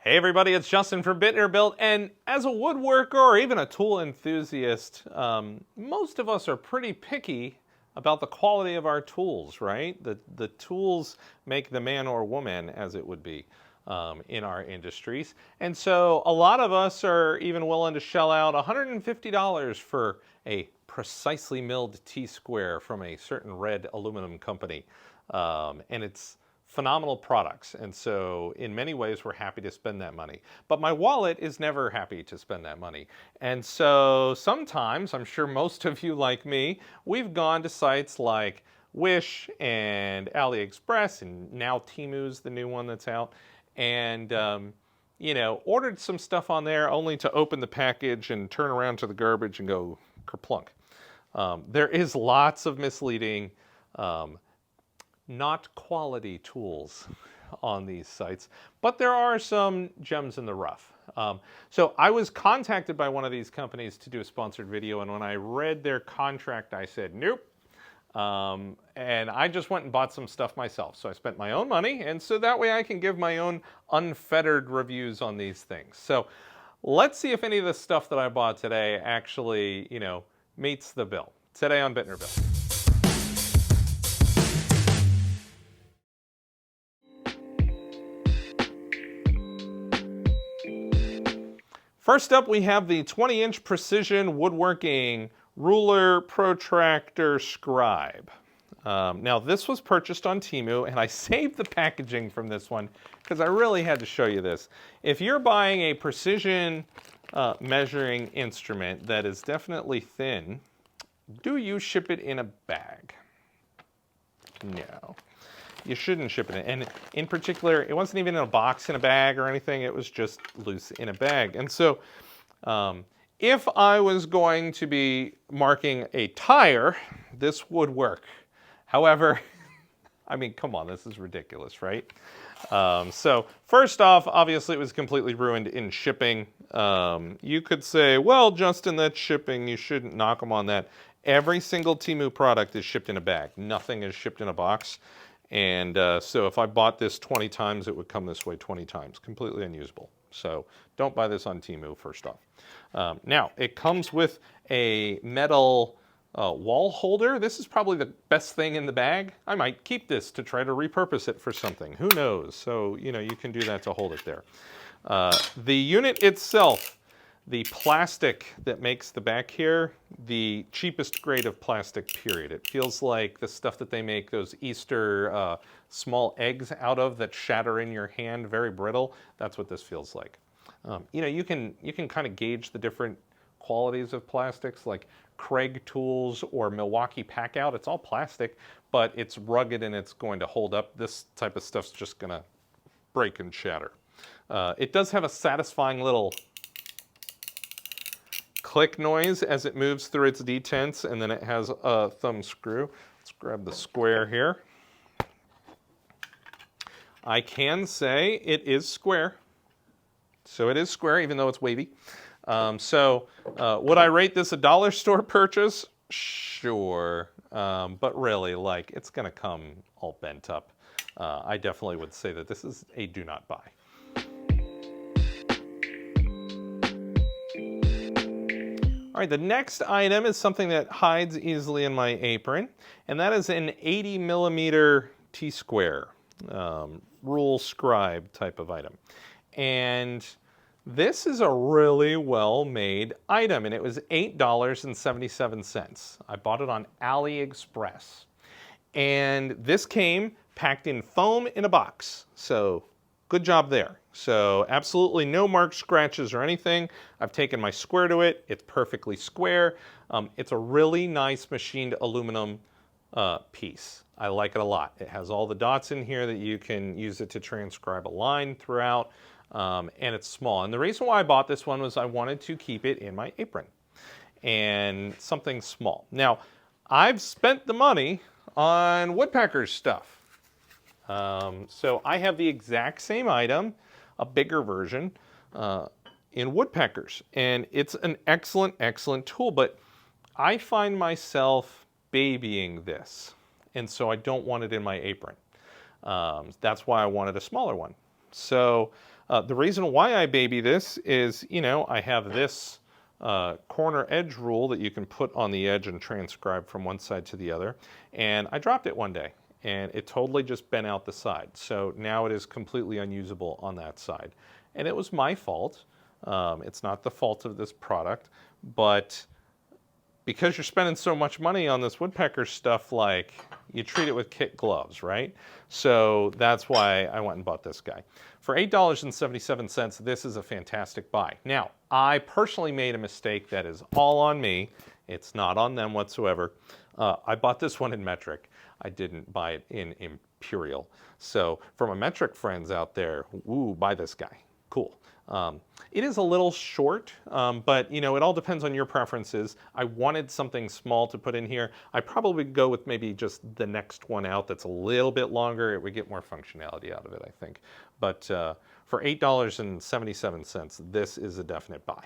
Hey everybody, it's Justin from Built, and as a woodworker or even a tool enthusiast, most of us are pretty picky about the quality of our tools, right? The tools make the man or woman, as it would be, in our industries. And so a lot of us are even willing to shell out $150 for a precisely milled T-square from a certain red aluminum company. And it's phenomenal products, and so in many ways we're happy to spend that money. But my wallet is never happy to spend that money. And so sometimes, I'm sure most of you like me, we've gone to sites like Wish and Aliexpress, and now Temu's the new one that's out, and ordered some stuff on there only to open the package and turn around to the garbage and go kerplunk. There is lots of misleading not quality tools on these sites, but there are some gems in the rough. So I was contacted by one of these companies to do a sponsored video, and when I read their contract, I said, nope. And I just went and bought some stuff myself. So I spent my own money, and so that way I can give my own unfettered reviews on these things. So let's see if any of the stuff that I bought today actually, meets the bill. Today on Bittner Bill. First up, we have the 20-inch precision woodworking ruler protractor scribe. Now, this was purchased on Temu, and I saved the packaging from this one because I really had to show you this. If you're buying a precision measuring instrument that is definitely thin, do you ship it in a bag? No. You shouldn't ship it. And in particular, it wasn't even in a box in a bag or anything. It was just loose in a bag. And so if I was going to be marking a tire, this would work. However, I mean, come on, this is ridiculous, right? So first off, obviously it was completely ruined in shipping. You could say, well, Justin, that's shipping. You shouldn't knock them on that. Every single Temu product is shipped in a bag. Nothing is shipped in a box. And so if I bought this 20 times, it would come this way 20 times. Completely unusable. So don't buy this on Temu, first off. Now, it comes with a metal wall holder. This is probably the best thing in the bag. I might keep this to try to repurpose it for something. Who knows? So, you can do that to hold it there. The unit itself, the plastic that makes the back here, the cheapest grade of plastic, period. It feels like the stuff that they make those Easter small eggs out of that shatter in your hand, very brittle. That's what this feels like. You can kind of gauge the different qualities of plastics, like Craig tools or Milwaukee Packout. It's all plastic, but it's rugged and it's going to hold up. This type of stuff's just going to break and shatter. It does have a satisfying little click noise as it moves through its detents, and then it has a thumb screw. Let's grab the square here. I can say it is square. So it is square, even though it's wavy. Would I rate this a dollar store purchase? Sure. But really, it's going to come all bent up. I definitely would say that this is a do not buy. All right, the next item is something that hides easily in my apron, and that is an 80 millimeter T-square rule scribe type of item. And this is a really well-made item, and it was $8.77. I bought it on Aliexpress. And this came packed in foam in a box, so good job there. So absolutely no marks, scratches, or anything. I've taken my square to it. It's perfectly square. It's a really nice machined aluminum piece. I like it a lot. It has all the dots in here that you can use it to transcribe a line throughout, and it's small. And the reason why I bought this one was I wanted to keep it in my apron and something small. Now, I've spent the money on woodpecker's stuff. So I have the exact same item, a bigger version, in woodpeckers. And it's an excellent, excellent tool, but I find myself babying this. And so I don't want it in my apron. That's why I wanted a smaller one. So The reason why I baby this is, you know, I have this corner edge rule that you can put on the edge and transcribe from one side to the other. And I dropped it one day and it totally just bent out the side. So now it is completely unusable on that side. And it was my fault. It's not the fault of this product, but because you're spending so much money on this woodpecker stuff, like, you treat it with kit gloves, right? So that's why I went and bought this guy. For $8.77, this is a fantastic buy. Now, I personally made a mistake that is all on me. It's not on them whatsoever. I bought this one in metric. I didn't buy it in imperial. So for my metric friends out there, ooh, buy this guy. Cool. It is a little short, but you know, it all depends on your preferences. I wanted something small to put in here. I probably would go with maybe just the next one out that's a little bit longer. It would get more functionality out of it, I think. But for $8.77, this is a definite buy.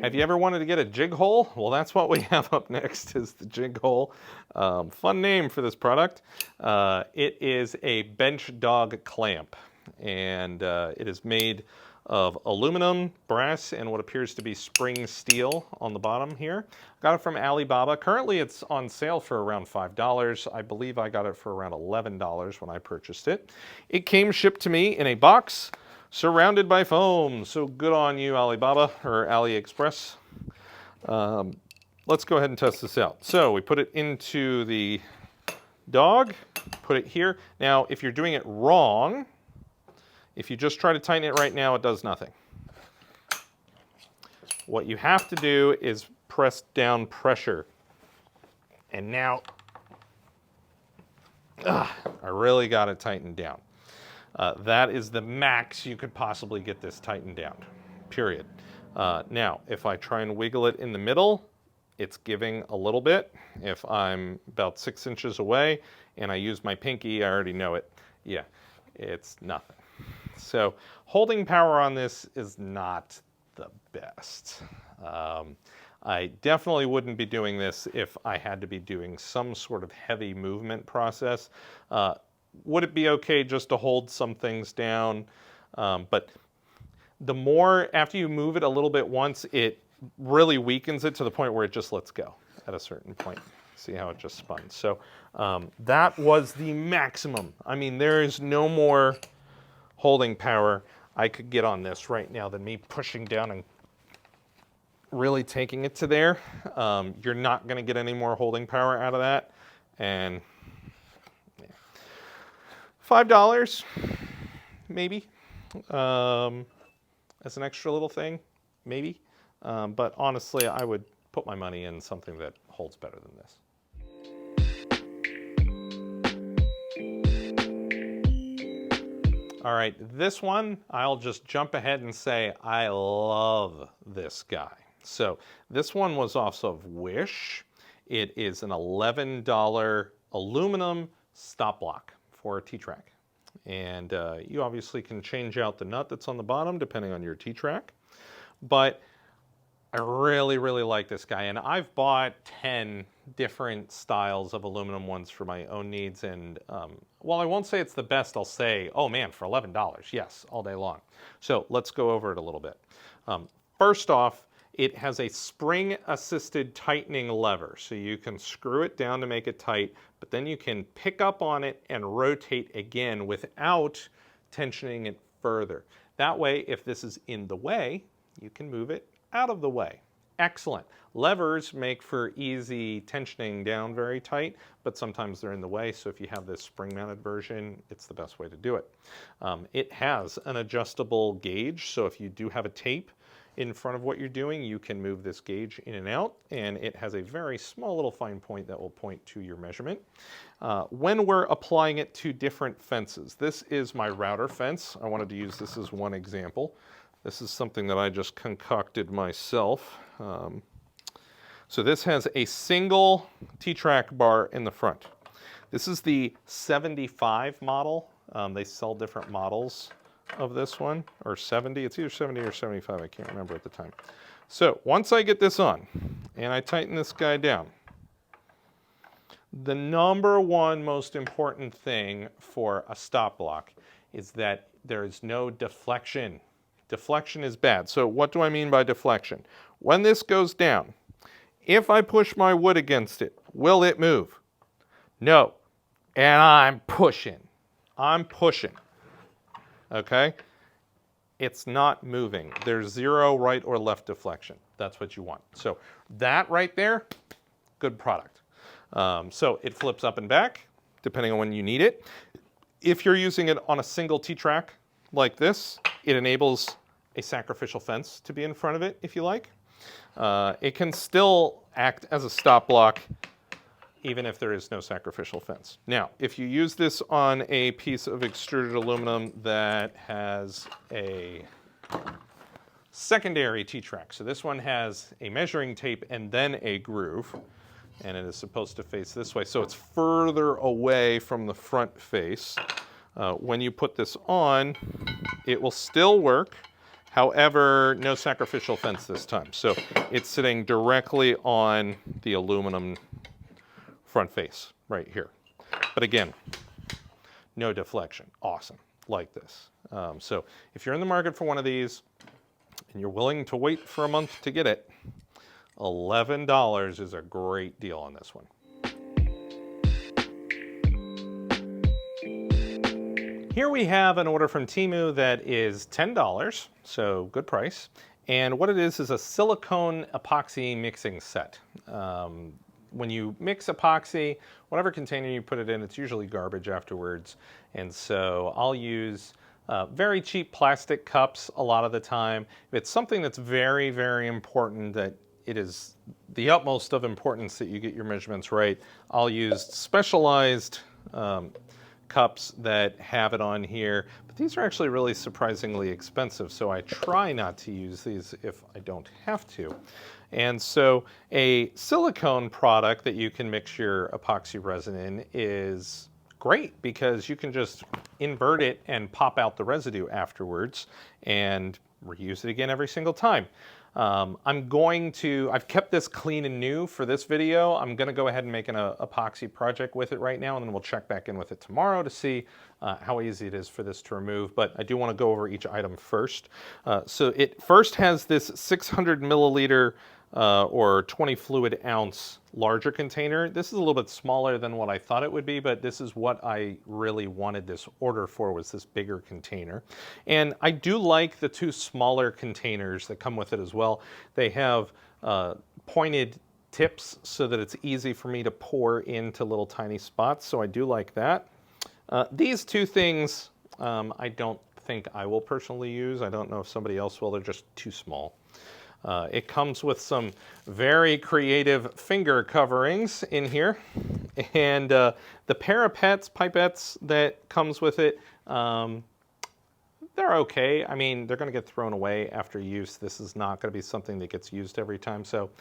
Have you ever wanted to get a jig hole? Well, that's what we have up next is the jig hole. Fun name for this product. It is a bench dog clamp, and it is made of aluminum, brass, and what appears to be spring steel on the bottom here. Got it from Alibaba. Currently it's on sale for around $5. I believe I got it for around $11 when I purchased it. It came shipped to me in a box surrounded by foam. So good on you, Alibaba or Aliexpress. Let's go ahead and test this out. So we put it into the dog, put it here. Now, if you're doing it wrong, if you just try to tighten it right now, it does nothing. What you have to do is press down pressure. And now, I really got it tightened down. That is the max you could possibly get this tightened down, period. Now, if I try and wiggle it in the middle, it's giving a little bit. If I'm about 6 inches away and I use my pinky, I already know it. Yeah, it's nothing. So holding power on this is not the best. I definitely wouldn't be doing this if I had to be doing some sort of heavy movement process. Would it be okay just to hold some things down? But the more, after you move it a little bit once, it really weakens it to the point where it just lets go at a certain point. See how it just spun. So that was the maximum. I mean, there is no more holding power I could get on this right now than me pushing down and really taking it to there. You're not going to get any more holding power out of that. And yeah. $5, maybe, as an extra little thing, maybe. But honestly, I would put my money in something that holds better than this. All right, this one, I'll just jump ahead and say I love this guy. So this one was off of Wish. It is an $11 aluminum stop block for a T-track. And you obviously can change out the nut that's on the bottom depending on your T-track. But I really, really like this guy. And I've bought 10 different styles of aluminum ones for my own needs. And while I won't say it's the best, I'll say, oh man, for $11, yes, all day long. So let's go over it a little bit. First off, it has a spring-assisted tightening lever. So you can screw it down to make it tight, but then you can pick up on it and rotate again without tensioning it further. That way, if this is in the way, you can move it out of the way. Excellent. Levers make for easy tensioning down very tight, but sometimes they're in the way, so if you have this spring-mounted version, it's the best way to do it. It has an adjustable gauge, so if you do have a tape in front of what you're doing, you can move this gauge in and out, and it has a very small little fine point that will point to your measurement. When we're applying it to different fences, this is my router fence. I wanted to use this as one example. This is something that I just concocted myself. So this has a single T-track bar in the front. This is the 75 model. They sell different models of this one, or 70. It's either 70 or 75. I can't remember at the time. So once I get this on and I tighten this guy down, The number one most important thing for a stop block is that there is no deflection. Deflection is bad. So what do I mean by deflection? When this goes down, if I push my wood against it, will it move? No. And I'm pushing. I'm pushing. Okay? It's not moving. There's zero right or left deflection. That's what you want. So that right there, good product. So it flips up and back, depending on when you need it. If you're using it on a single T-track like this, it enables a sacrificial fence to be in front of it, if you like. It can still act as a stop block, even if there is no sacrificial fence. Now, if you use this on a piece of extruded aluminum that has a secondary T-track, so this one has a measuring tape and then a groove, and it is supposed to face this way, so it's further away from the front face. When you put this on, it will still work. However, no sacrificial fence this time. So it's sitting directly on the aluminum front face right here. But again, no deflection. Awesome, like this. So if you're in the market for one of these and you're willing to wait for a month to get it, $11 is a great deal on this one. Here we have an order from Temu that is $10, so good price. And what it is a silicone epoxy mixing set. When you mix epoxy, whatever container you put it in, it's usually garbage afterwards. And so I'll use very cheap plastic cups a lot of the time. If it's something that's very, very important, that it is the utmost of importance that you get your measurements right, I'll use specialized cups that have it on here, but these are actually really surprisingly expensive, so I try not to use these if I don't have to. And so a silicone product that you can mix your epoxy resin in is great because you can just invert it and pop out the residue afterwards and reuse it again every single time. I've kept this clean and new for this video. I'm going to go ahead and make an epoxy project with it right now, and then we'll check back in with it tomorrow to see how easy it is for this to remove. But I do want to go over each item first. So it first has this 600 milliliter or 20 fluid ounce larger container. This is a little bit smaller than what I thought it would be, but this is what I really wanted this order for, was this bigger container. And I do like the two smaller containers that come with it as well. They have pointed tips so that it's easy for me to pour into little tiny spots, so I do like that. These two things I don't think I will personally use. I don't know if somebody else will. They're just too small. It comes with some very creative finger coverings in here, and the pipettes that comes with it, they're okay. I mean, they're going to get thrown away after use. This is not going to be something that gets used every time, so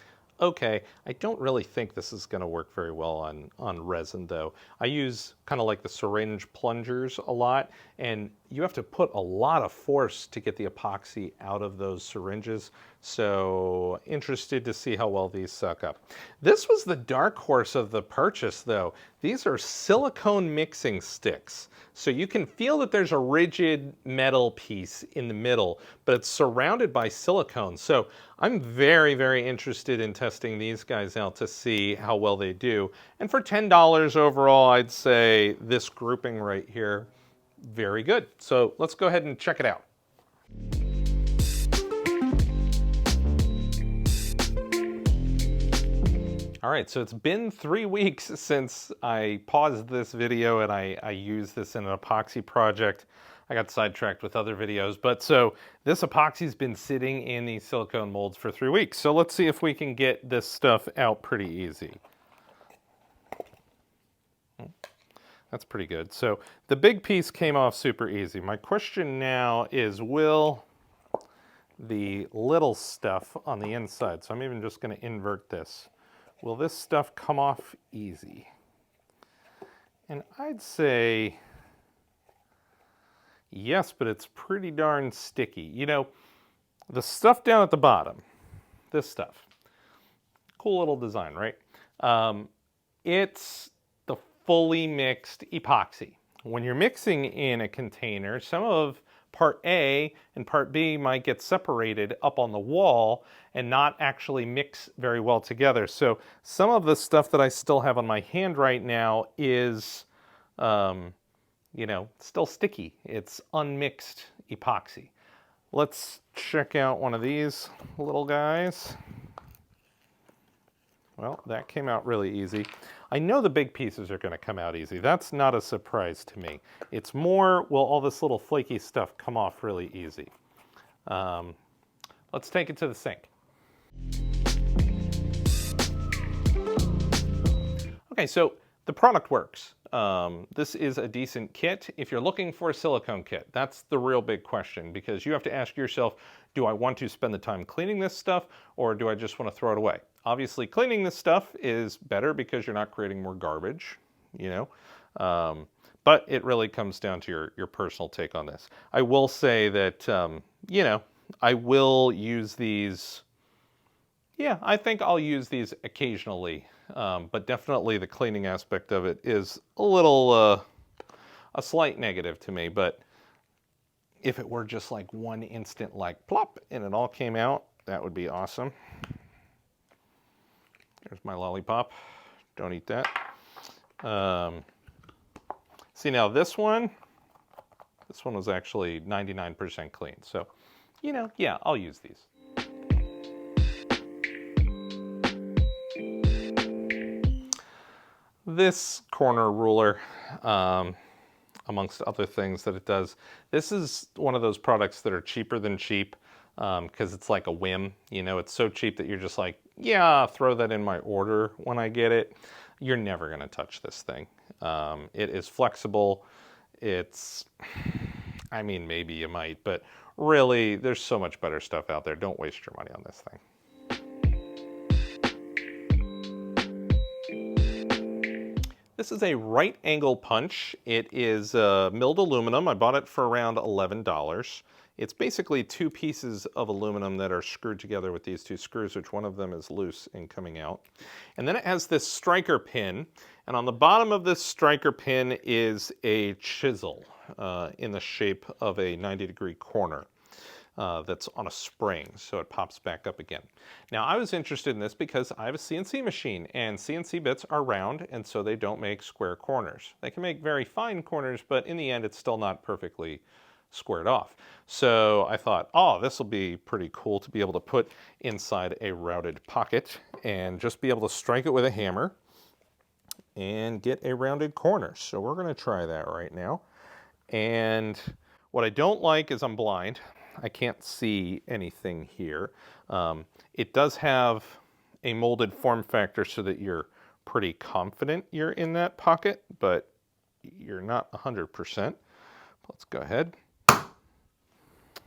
okay. I don't really think this is going to work very well on resin, though. I use kind of like the syringe plungers a lot, and you have to put a lot of force to get the epoxy out of those syringes. So interested to see how well these suck up. This was the dark horse of the purchase, though. These are silicone mixing sticks. So you can feel that there's a rigid metal piece in the middle, but it's surrounded by silicone. So I'm very, very interested in testing these guys out to see how well they do. And for $10 overall, I'd say this grouping right here, very good. So let's go ahead and check it out. All right, so it's been 3 weeks since I paused this video and I used this in an epoxy project. I got sidetracked with other videos, but so this epoxy's been sitting in these silicone molds for 3 weeks. So let's see if we can get this stuff out pretty easy. That's pretty good. So the big piece came off super easy. My question now is, will the little stuff on the inside, so I'm even just going to invert this, will this stuff come off easy? And I'd say yes, but it's pretty darn sticky. You know, the stuff down at the bottom, this stuff, cool little design, right? It's fully mixed epoxy. When you're mixing in a container, some of part A and part B might get separated up on the wall and not actually mix very well together. So some of the stuff that I still have on my hand right now is, you know, still sticky. It's unmixed epoxy. Let's check out one of these little guys. Well, that came out really easy. I know the big pieces are going to come out easy. That's not a surprise to me. It's more, will all this little flaky stuff come off really easy? Let's take it to the sink. Okay, so the product works. This is a decent kit. If you're looking for a silicone kit, that's the real big question, because you have to ask yourself, do I want to spend the time cleaning this stuff, or do I just want to throw it away? Obviously, cleaning this stuff is better because you're not creating more garbage, you know, but it really comes down to your personal take on this. I will say that, you know, I will use these. Yeah, I think I'll use these occasionally, but definitely the cleaning aspect of it is a little, a slight negative to me. But if it were just like one instant, like plop, and it all came out, that would be awesome. There's my lollipop. Don't eat that. See, now this one was actually 99% clean. So, you know, yeah, I'll use these. This corner ruler, amongst other things that it does, this is one of those products that are cheaper than cheap, because it's like a whim. You know, it's so cheap that you're just like, yeah, throw that in my order when I get it. You're never going to touch this thing. It is flexible. It's, I mean, maybe you might, but really, there's so much better stuff out there. Don't waste your money on this thing. This is a right angle punch. It is milled aluminum. I bought it for around $11. It's basically two pieces of aluminum that are screwed together with these two screws, which one of them is loose and coming out. And then it has this striker pin, and on the bottom of this striker pin is a chisel in the shape of a 90-degree corner. That's on a spring, so it pops back up again. Now, I was interested in this because I have a CNC machine, and CNC bits are round, and so they don't make square corners. They can make very fine corners, but in the end, it's still not perfectly squared off. So I thought, oh, this will be pretty cool to be able to put inside a routed pocket and just be able to strike it with a hammer and get a rounded corner. So we're going to try that right now. And what I don't like is I'm blind. I can't see anything here. It does have a molded form factor so that you're pretty confident you're in that pocket, but you're not 100%. Let's go ahead.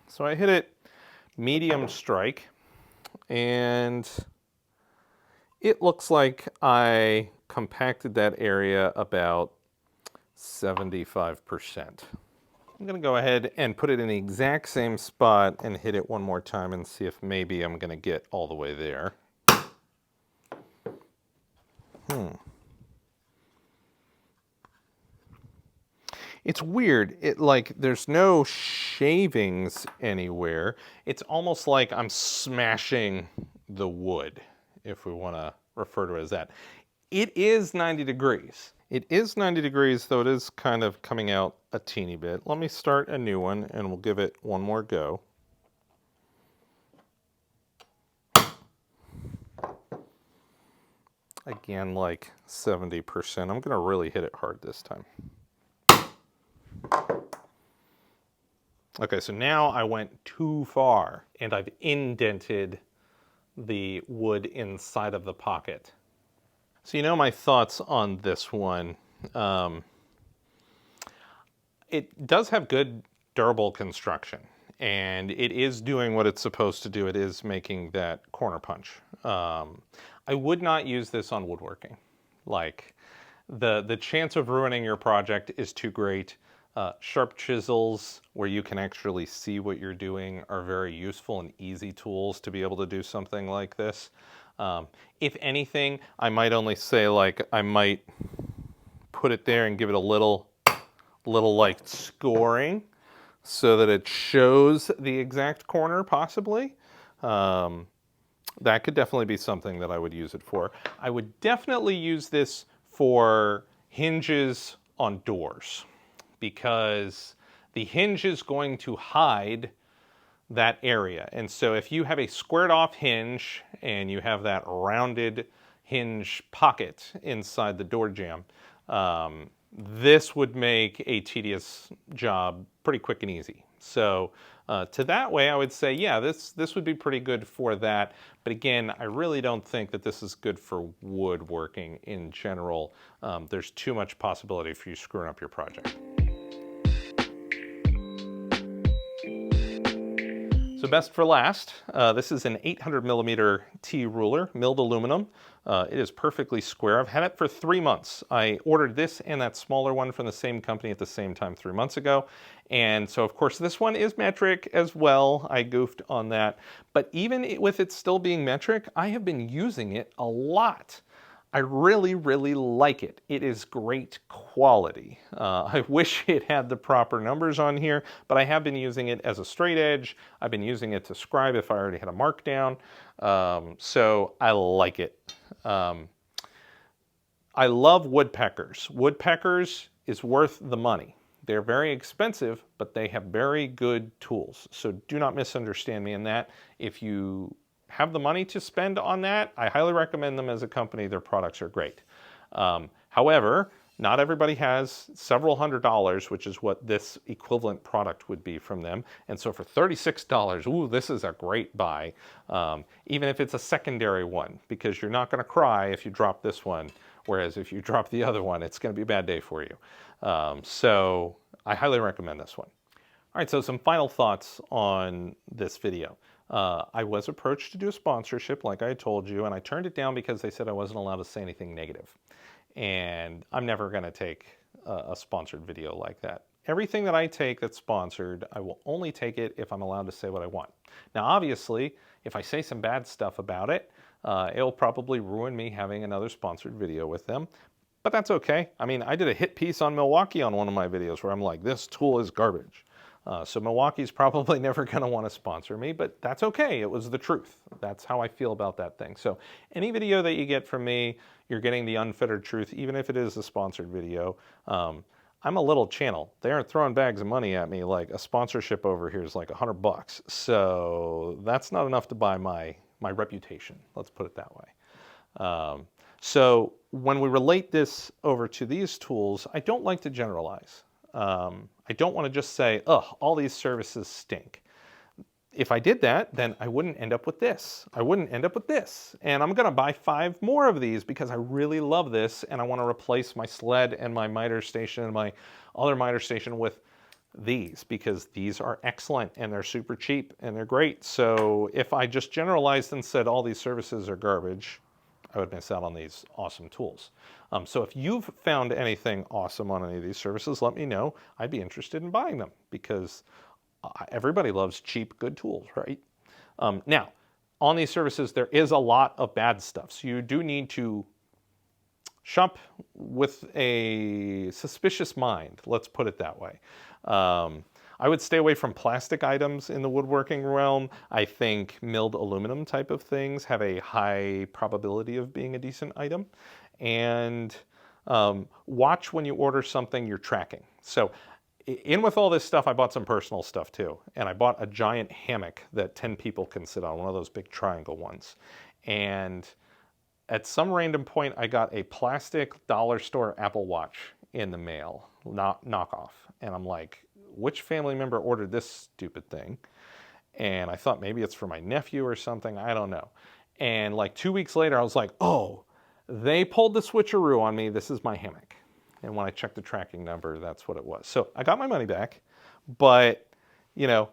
So I hit it medium strike, and it looks like I compacted that area about 75%. I'm going to go ahead and put it in the exact same spot and hit it one more time and see if maybe I'm going to get all the way there. It's weird. There's no shavings anywhere. It's almost like I'm smashing the wood, if we want to refer to it as that. It is 90 degrees. It is 90 degrees, though it is kind of coming out a teeny bit. Let me start a new one, and we'll give it one more go. Again, like 70%. I'm going to really hit it hard this time. Okay, so now I went too far, and I've indented the wood inside of the pocket. So you know my thoughts on this one. It does have good durable construction, and it is doing what it's supposed to do. It is making that corner punch. I would not use this on woodworking. Like, the chance of ruining your project is too great. Sharp chisels where you can actually see what you're doing are very useful and easy tools to be able to do something like this. If anything, I might only say, like, I might put it there and give it a little like scoring so that it shows the exact corner possibly. That could definitely be something that I would use it for. I would definitely use this for hinges on doors because the hinge is going to hide that area. And so if you have a squared off hinge and you have that rounded hinge pocket inside the door jamb, this would make a tedious job pretty quick and easy. So to that way, I would say, yeah, this would be pretty good for that. But again, I really don't think that this is good for woodworking in general. There's too much possibility for you screwing up your project. So best for last, this is an 800 millimeter T ruler, milled aluminum. It is perfectly square. I've had it for 3 months. I ordered this and that smaller one from the same company at the same time 3 months ago. And so of course this one is metric as well. I goofed on that. But even with it still being metric, I have been using it a lot. I really, really like it. It is great quality. I wish it had the proper numbers on here, but I have been using it as a straight edge. I've been using it to scribe if I already had a mark down. So I like it. I love woodpeckers. Woodpeckers is worth the money. They're very expensive, but they have very good tools. So do not misunderstand me in that. If you have the money to spend on that, I highly recommend them as a company. Their products are great. However, not everybody has several $100s, which is what this equivalent product would be from them. And so for $36, ooh, this is a great buy, even if it's a secondary one, because you're not going to cry if you drop this one, whereas if you drop the other one, it's going to be a bad day for you. So I highly recommend this one. All right, so some final thoughts on this video. I was approached to do a sponsorship, like I told you, and I turned it down because they said I wasn't allowed to say anything negative. And I'm never going to take a sponsored video like that. Everything that I take that's sponsored, I will only take it if I'm allowed to say what I want. Now, obviously, if I say some bad stuff about it, it'll probably ruin me having another sponsored video with them. But that's okay. I mean, I did a hit piece on Milwaukee on one of my videos where I'm like, this tool is garbage. So Milwaukee's probably never going to want to sponsor me, but that's okay. It was the truth. That's how I feel about that thing. So any video that you get from me, you're getting the unfettered truth, even if it is a sponsored video. I'm a little channel. They aren't throwing bags of money at me like a sponsorship over here is like $100. So that's not enough to buy my reputation. Let's put it that way. So when we relate this over to these tools, I don't like to generalize. I don't want to just say, ugh, all these services stink. If I did that, then I wouldn't end up with this. I wouldn't end up with this. And I'm going to buy 5 more of these because I really love this and I want to replace my sled and my miter station and my other miter station with these because these are excellent and they're super cheap and they're great. So if I just generalized and said all these services are garbage, I would miss out on these awesome tools. So if you've found anything awesome on any of these services, let me know. I'd be interested in buying them because everybody loves cheap, good tools, right? Now, on these services, there is a lot of bad stuff. So you do need to shop with a suspicious mind. Let's put it that way. I would stay away from plastic items in the woodworking realm. I think milled aluminum type of things have a high probability of being a decent item. And watch when you order something you're tracking. So in with all this stuff, I bought some personal stuff too. And I bought a giant hammock that 10 people can sit on, one of those big triangle ones. And at some random point, I got a plastic dollar store Apple Watch in the mail, knockoff. And I'm like, which family member ordered this stupid thing? And I thought maybe it's for my nephew or something. I don't know. And like 2 weeks later, I was like, oh, they pulled the switcheroo on me. This is my hammock. And when I checked the tracking number, that's what it was. So I got my money back, but you know,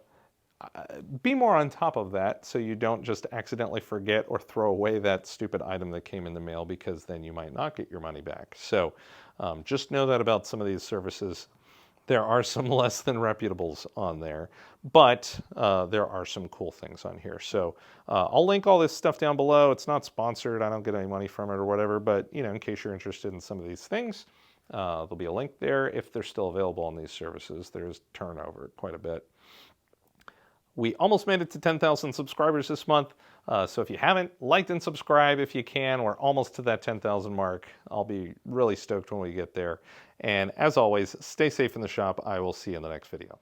be more on top of that so you don't just accidentally forget or throw away that stupid item that came in the mail because then you might not get your money back. So just know that about some of these services. There are some less than reputables on there, but there are some cool things on here. So I'll link all this stuff down below. It's not sponsored. I don't get any money from it or whatever, but you know, in case you're interested in some of these things, There'll be a link there if they're still available on these services. There's turnover quite a bit. We almost made it to 10,000 subscribers this month. So if you haven't, like and subscribe if you can. We're almost to that 10,000 mark. I'll be really stoked when we get there. And as always, stay safe in the shop. I will see you in the next video.